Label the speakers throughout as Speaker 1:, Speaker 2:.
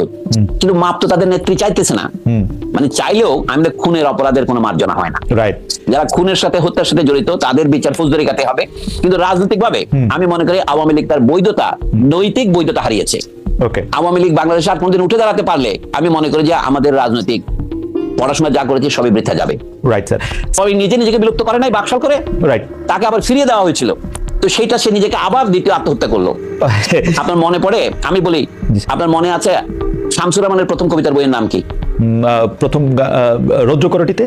Speaker 1: প্রস্তুত, কিন্তু মাপ তো তাদের নেত্রী চাইতেছে না। মানে চাইলেও আমাদের খুনের অপরাধের কোনো মার্জনা হয় না।
Speaker 2: রাইট,
Speaker 1: যারা খুনের সাথে হত্যার সাথে জড়িত তাদের বিচার ফৌজদারি কাটে হবে, কিন্তু রাজনৈতিক ভাবে আমি মনে করি আওয়ামী লীগ তার বৈধতা, নৈতিক বৈধতা হারিয়েছে।
Speaker 2: ওকে,
Speaker 1: আওয়ামী লীগ বাংলাদেশে আর কোনদিন উঠে দাঁড়াতে পারলে আমি মনে করি যে আমাদের রাজনৈতিক পড়াশোনা যা করেছে সবই বৃথা যাবে।
Speaker 2: রাইট স্যার,
Speaker 1: ওই নিজেকে বিলুপ্ত করে নাই বাকশাল করে,
Speaker 2: রাইট,
Speaker 1: তাকে আবার ফিরিয়ে দেওয়া হয়েছিল, তো সেইটা সে নিজেকে আবার দ্বিতীয় আত্মহত্যা করলো। আপনার মনে পড়ে, আমি বলি, আপনার মনে আছে শামসুর রহমানের প্রথম কবিতার বইয়ের নাম কি?
Speaker 2: প্রথম রৌদ্রকরটিতে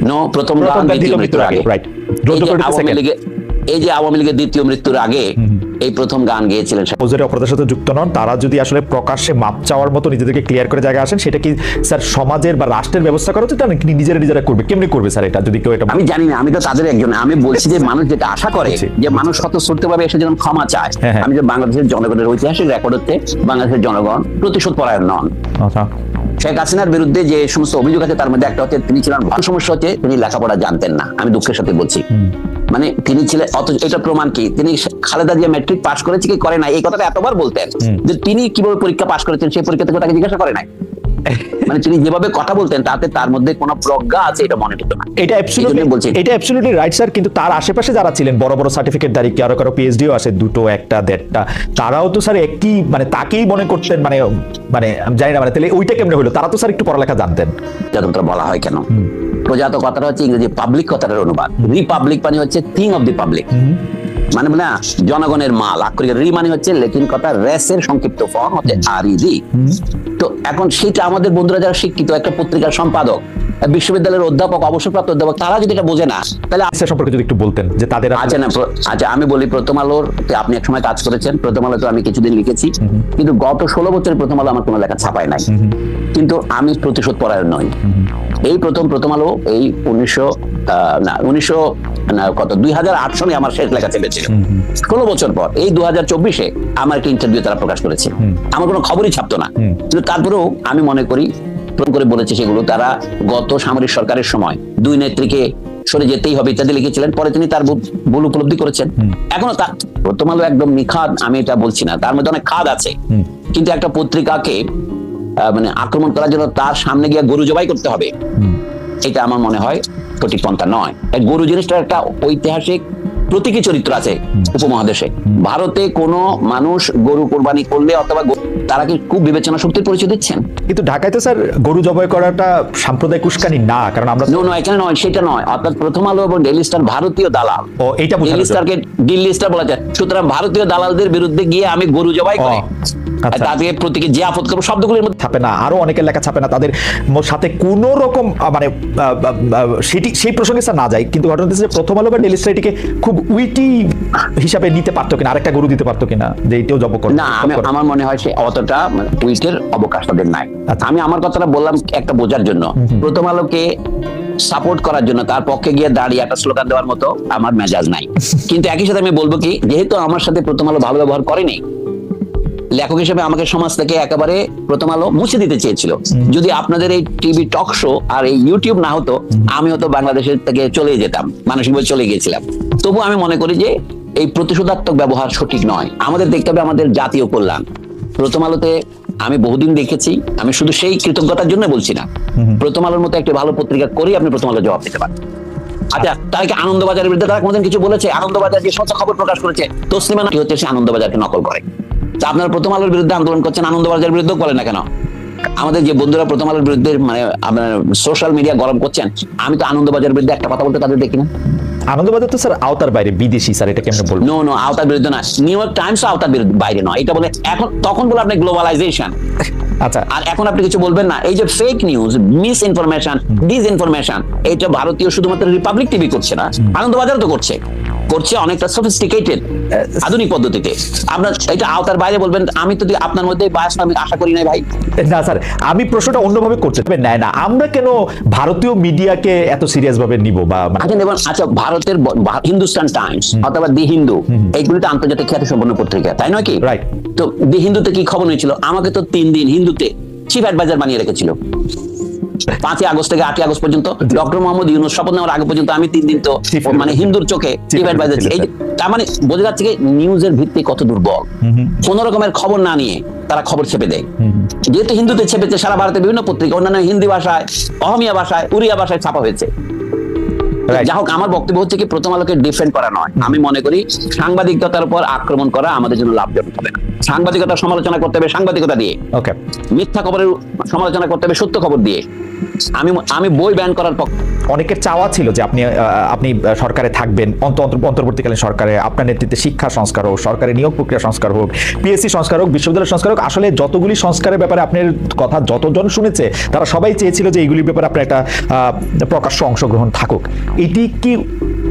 Speaker 1: নো, প্রথম গান দ্বিতীয় মৃত্যুর আগে।
Speaker 2: রাইট,
Speaker 1: এই যে আওয়ামী লীগের দ্বিতীয় মৃত্যুর আগে এই প্রথম গান গেয়েছিলেন।
Speaker 2: ফৌজদারি অপরাধের সাথে যুক্ত নন, তারা যদি আসলে প্রকাশ্যে মাপ চাওয়ার মতো নিজেদেরকে ক্লিয়ার করে জায়গায় আসেন, সেটা কি স্যার সমাজের বা রাষ্ট্রের ব্যবস্থা করা উচিত, নাকি নিজেরা করবে? কেমনি করবে স্যার এটা, যদি কেউ এটা?
Speaker 1: আমি জানি না, আমি তো তাদের একজন। আমি বলছি যে মানুষ যেটা আশা করে যে মানুষ স্বতঃস্ফূর্তভাবে এসে যেন ক্ষমা চায়। আমি যে বাংলাদেশের জনগণের ঐতিহাসিক রেকর্ড হচ্ছে বাংলাদেশের জনগণ প্রতিশোধ পরায়ণ নন। শেখ হাসিনার বিরুদ্ধে যে সমস্ত অভিযোগ আছে তার মধ্যে একটা হচ্ছে তিনি ছিলেন ভালো, সমস্যা হচ্ছে তিনি লেখাপড়া জানতেন না। আমি দুঃখের সাথে বলছি, মানে তিনি ছিলেন, এটা প্রমাণ কি তিনি খালেদা জিয়া ম্যাট্রিক পাস করেছে কি করে না এই কথাটা এতবার বলতেন যে তিনি কিভাবে পরীক্ষা পাস করেছেন সেই পরীক্ষা থেকে তাকে জিজ্ঞাসা করে নাই। মানে তিনি যেভাবে কথা বলতেন তাতে তার মধ্যে কোনো প্রজ্ঞা আছে এটা মনে হতো না।
Speaker 2: এটা অ্যাবসলিউটলি রাইট স্যার, কিন্তু তার আশেপাশে যারা ছিলেন বড় বড় সার্টিফিকেট দাঁড়িয়ে কারো পিএইচডিও আছে, 2টো 1টা 1.5টা, তারাও তো স্যার একই মানে তাকেই মনে করতেন, মানে আমি জানি না, মানে তাহলে ওইটা কেমনে হলো? তারা তো স্যার একটু পড়ালেখা জানতেন।
Speaker 1: প্রজাতন্ত্র বলা হয় কেন? প্রজাত কথাটা হচ্ছে ইংরেজি পাবলিক কথাটার অনুবাদ। রিপাবলিক মানে হচ্ছে থিং অফ দি পাবলিক, মানে না জনগণের মাল। আক্ষরিক রি মানে হচ্ছে লেটিন কথা, রেসের সংক্ষিপ্ত ফর্ম হচ্ছে আরইডি। তো এখন সেটা আমাদের বন্ধুরা যারা শিক্ষিত, একটা পত্রিকার সম্পাদক, বিশ্ববিদ্যালয়ের অধ্যাপক, অবসরপ্রাপ্ত অধ্যাপক, তারা যদি এটা বোঝে না তাহলে
Speaker 2: সম্পর্কে যদি একটু বলতেন যে তাদের।
Speaker 1: আচ্ছা আমি বলি, প্রথম আলোর আপনি এক সময় কাজ করেছেন, প্রথম আলো তো আমি কিছুদিন লিখেছি, কিন্তু গত 16 বছরের প্রথম আলো আমার কোনো লেখা ছাপায় নাই, কিন্তু আমি প্রতিশোধ পরায়ণ নই। এই প্রথম আলো এই 2008 সনে আমার শেষ লেখা ছেপেছিল। 16 বছর পর এই 2024-এ আমার একটা ইন্টারভিউ তারা প্রকাশ করেছে, আমার কোনো খবরই ছাপতো না, কিন্তু তারপরেও আমি মনে করি করে বলেছে সেগুলো। তারা গত সামরিক সরকারের সময় দুই নেত্রীকে সরে যেতেই হবে ইত্যাদি লিখেছিলেন, পরে তিনি তার ভুল উপলব্ধি করেছেন। এখনো তার প্রথম আলো একদম নিখাদ আমি এটা বলছি না, তার মধ্যে অনেক খাদ আছে, কিন্তু একটা পত্রিকাকে মানে আক্রমণ করার জন্য তার সামনে গিয়ে গরু জবাই করতে হবে, এটা আমার মনে হয় সঠিক পন্থা নয়। গরু জিনিসটা একটা ঐতিহাসিক প্রতীকী চরিত্র আছে উপমহাদেশে। ভারতে কোনো মানুষ গরু কোরবানি করলে অথবা তারা কি খুব বিবেচনা শক্তির পরিচয় দিচ্ছেন? কিন্তু
Speaker 2: ঢাকায় তো স্যার গরু জবাই করাটা সাম্প্রদায়িক উস্কানি না, কারণ আমরা
Speaker 1: এখানে নয়, সেটা নয়। অর্থাৎ প্রথম আলো এবং ডেইলি স্টার ভারতীয় দালাল,
Speaker 2: এইটা
Speaker 1: ডেইলি স্টারকে দিল্লি স্টার বলা যায়। সুতরাং ভারতীয় দালালদের বিরুদ্ধে গিয়ে আমি গরু জবাই করি, তাদের প্রতীকে যে আপদ করবো শব্দগুলির মধ্যে
Speaker 2: ছাপে না, আরো অনেকের লেখা ছাপে না, তাদের সাথে কোন রকম মানে সেই প্রসঙ্গে স্যার না যায়, কিন্তু ঘটনা হচ্ছে যে প্রথম আলো বা ডেইলি স্টার এটিকে খুব উইটি হিসাবে নিতে পারতো কিনা, আরেকটা গরু দিতে পারতো কিনা যে এইটাও জব করে
Speaker 1: না। আমার মনে হয় সে অতটা উইটের অবকাশ তাদের নাই। আমি আমার কথাটা বললাম একটা বোঝার জন্য, প্রথম আলোকে সাপোর্ট করার জন্য তার পক্ষে গিয়ে দাঁড়িয়ে একটা স্লোগান দেওয়ার মতো আমার মেজাজ নাই। কিন্তু একই সাথে আমি বলবো কি, যেহেতু আমার সাথে প্রথম আলো ভালো ব্যবহার করেনি, লেখক হিসেবে আমাকে সমাজ থেকে একেবারে প্রথম আলো মুছে দিতে চেয়েছিল। যদি আপনাদের এই টিভি টক শো আর এই ইউটিউব না হতো, আমি হয়তো বাংলাদেশের থেকে চলে যেতাম, মানসিকভাবে চলে গিয়েছিলাম। তবু আমি মনে করি যে এই প্রতিশোধাত্মক ব্যবহার সঠিক নয়। আমাদের দেখতে হবে আমাদের জাতীয় কল্যাণ। প্রথম আলোতে আমি বহুদিন দেখেছি, আমি শুধু সেই কৃতজ্ঞতার জন্য বলছি না, প্রথম আলোর মতো একটি ভালো পত্রিকা করেই আপনি প্রথম আলো জবাব দিতে পারেন। আচ্ছা, তারা কি আনন্দবাজারের বিরুদ্ধে তারা কোনোদিন কিছু বলেছে? আনন্দবাজার যে সমস্ত খবর প্রকাশ করেছে, তসলিমা নাকি হচ্ছে সে আনন্দবাজারকে নকল করে। আপনারা প্রথম আলোর বিরুদ্ধে আন্দোলন করছেন, আনন্দবাজারের বিরুদ্ধে করেন না কেন? আমাদের যে বন্ধুরা প্রথম আলোর বিরুদ্ধে মানে আপনার সোশ্যাল মিডিয়া গরম করছেন, আমি তো আনন্দবাজারের বিরুদ্ধে একটা কথা বলতে তাদের দেখি না।
Speaker 2: আনন্দবাজার তো স্যার আওতার বাইরে, বিদেশি স্যার, এটা কেমনে বলবো?
Speaker 1: নো আওতার বিরুদ্ধে না, নিউ ইয়র্ক টাইমস আওতার বাইরে নয়, এটা বলে এখন তখন বলে আপনি গ্লোবালাইজেশন। আচ্ছা, আর এখন আপনি কিছু বলবেন না। এই যে fake news, miss information, disinformation, এটা ভারতীয় শুধুমাত্র রিপাবলিক টিভি করছে না, আনন্দবাজার তো করছে অনেকটা সফিস্টিকেটেড আধুনিক পদ্ধতিতে। আপনার এটা আওতার বাইরে বলবেন, আমি তো আপনার মধ্যে বায়াস আমি আশা করি না ভাই।
Speaker 2: না স্যার, আমি প্রশ্নটা অন্যভাবে করতে নেয় না, আমরা কেন ভারতীয় মিডিয়াকে এত সিরিয়াস ভাবে নিব? বা
Speaker 1: আচ্ছা, ভারতের হিন্দুস্তান টাইমস অথবা দি হিন্দু, এইগুলি তো আন্তর্জাতিক খ্যাতি সম্পন্ন পত্রিকা, তাই নয় কি?
Speaker 2: রাইট।
Speaker 1: তো দি হিন্দুতে কি খবর হয়েছিল? আমাকে তো 3 দিন হিন্দুতে চিফ অ্যাডভাইজার বানিয়ে রেখেছিল। 5 আগস্ট থেকে 8 আগস্ট পর্যন্ত, ডক্টর মোহাম্মদ ইউনূস শপথ নেওয়ার আগে পর্যন্ত আমি 3 দিন তো মানে হিন্দুর চোখে চিফ অ্যাডভাইজার ছিল। তার মানে বোঝা যাচ্ছে নিউজের ভিত্তি কত দুর্বল। কোন রকমের খবর না নিয়ে তারা খবর ছেপে দেয়। যেহেতু হিন্দুতে ছেপেছে, সারা ভারতে বিভিন্ন পত্রিকা অন্যান্য হিন্দি ভাষায়, অহমিয়া ভাষায়, উড়িয়া ভাষায় ছাপা হয়েছে।
Speaker 2: Right.
Speaker 1: যা হোক, আমার বক্তব্য হচ্ছে কি, প্রথম আলোকে ডিফেন্ড করা নয়। আমি মনে করি সাংবাদিকতার উপর আক্রমণ করা আমাদের জন্য লাভজনক হবে না। সাংবাদিকতার সমালোচনা করতে হবে সাংবাদিকতা দিয়ে,
Speaker 2: ওকে,
Speaker 1: মিথ্যা খবরের সমালোচনা করতে হবে সত্য খবর দিয়ে। আমি বই ব্যান করার পক্ষে।
Speaker 2: অনেকের চাওয়া ছিল যে আপনি সরকারে থাকবেন, অন্তর্বর্তীকালীন সরকারে আপনার নেতৃত্বে শিক্ষা সংস্কার হোক, সরকারি নিয়োগ প্রক্রিয়া সংস্কার হোক, পিএসসি সংস্কার হোক, বিশ্ববিদ্যালয় সংস্কার হোক। আসলে যতগুলি সংস্কারের ব্যাপারে আপনার কথা যতজন শুনেছে তারা সবাই চেয়েছিল যে এইগুলির ব্যাপারে আপনার একটা প্রকাশ্য অংশগ্রহণ থাকুক। এটি কি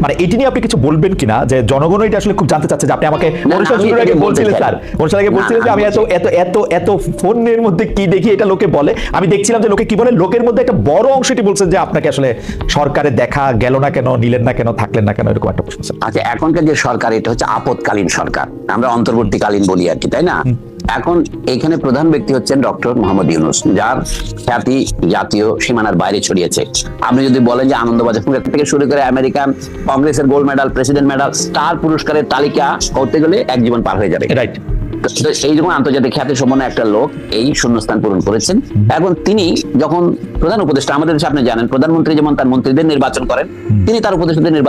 Speaker 2: মানে এটি নিয়ে আপনি কিছু বলবেন কিনা, যে জনগণ এটা আসলে খুব জানতে চাচ্ছে, যে আপনি আমাকে অনুষ্ঠান শুরুর আগে বলছিলেন স্যার, অনুষ্ঠান আগে বলছিলেন যে আমি এত এত এত এত ফোনের মধ্যে কি দেখি এটা লোকে বলে, আমি দেখছিলাম যে লোকে কি বলে, লোকের মধ্যে একটা বড় অংশটি বলছেন যে আপনাকে আসলে সরকারে দেখা গেল না কেন, নিলেন না কেন, থাকলেন না কেন, এরকম একটা প্রশ্ন।
Speaker 1: আচ্ছা, এখনকার যে সরকার, এটা হচ্ছে আপদকালীন সরকার, আমরা অন্তর্বর্তীকালীন বলি আর কি, তাই না? এখন এখানে প্রধান ব্যক্তি হচ্ছেন ডক্টর মোহাম্মদ ইউনূস, যার খ্যাতি জাতীয় সীমানার বাইরে ছড়িয়েছে। আপনি যদি বলেন যে আনন্দবাজার থেকে শুরু করে আমেরিকান কংগ্রেসের gold medal, president medal, star পুরস্কারের তালিকা করতে গেলে এক জীবন পার হয়ে যাবে।
Speaker 2: রাইট।
Speaker 1: তো এই যখন আন্তর্জাতিক খ্যাতি সম্পন্ন একটা লোক এই শূন্যস্থান পূরণ করেছেন, এখন তিনি যখন প্রধান উপদেষ্টা, আমাদের দেশে আপনি জানেন প্রধানমন্ত্রী যেমন তার মন্ত্রীদের নির্বাচন করেন, তিনি তার উপদেষ্টাদের নির্বাচন